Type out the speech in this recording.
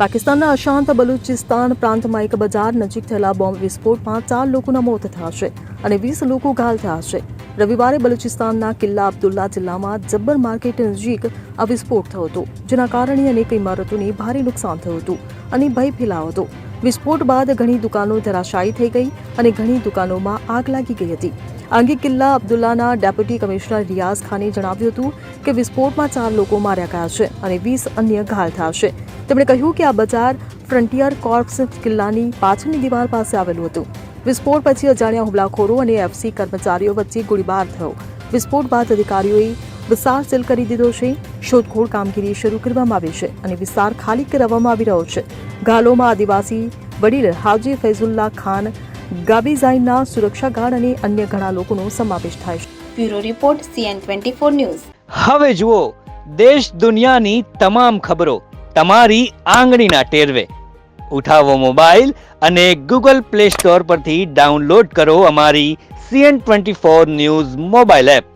પાકિસ્તાનના અશાંત બલુચિસ્તાન પ્રાંતમાં એક બજાર નજીક થયેલા બોમ્બ વિસ્ફોટમાં 4 લોકોના મોત થયા છે અને 20 લોકો ઘાયલ થયા છે. રવિવારે બલુચિસ્તાનના કિલ્લા અબ્દુલ્લા જિલ્લામાં જબ્બર માર્કેટ નજીક આ વિસ્ફોટ થયો હતો, જેના કારણે અનેક ઇમારતોને ભારે નુકસાન થયું હતું અને ભય ફેલાયો હતો. વિસ્ફોટ બાદ ઘણી દુકાનો ધરાશાયી થઈ ગઈ અને ઘણી દુકાનોમાં આગ લાગી ગઈ હતી. આ અંગે કિલ્લા અબ્દુલ્લાના ડેપ્યુટી કમિશનર રિયાઝ ખાને જણાવ્યું હતું કે વિસ્ફોટમાં 4 લોકો માર્યા ગયા છે અને 20 અન્ય ઘાયલ થયા છે. તેમણે કહ્યું કે આ બજાર ફ્રન્ટિયર કોર્પ્સ કિલ્લાની પાછળની દિવાલ પાસે આવેલું હતું. વિસ્ફોટ પછી અજાણ્યા હુમલાખોરો અને એફસી કર્મચારીઓ વચ્ચે ગોળીબાર થયો. વિસ્ફોટ બાદ અધિકારીઓએ વિસ્તાર સીલ કરી દીધો છે. શોધખોળ કામગીરી શરૂ કરવામાં આવી છે અને વિસ્તાર ખાલી કરાવવામાં આવી રહ્યો છે. ઘાયલોમાં આદિવાસી વડીલ હાજી ફૈઝુલ્લા ખાન, ગાબીઝાઈના સુરક્ષા ગાર્ડ અને અન્ય ઘણા લોકોનો સમાવેશ થાય છે. Bureau report CN24 news. હવે જુઓ દેશ દુનિયાની તમામ ખબરો તમારી આંગળીના ટેરવે. ઉઠાવો મોબાઈલ અને ગૂગલ પ્લે સ્ટોર પરથી ડાઉનલોડ કરો અમારી CN24 ન્યૂઝ મોબાઈલ એપ.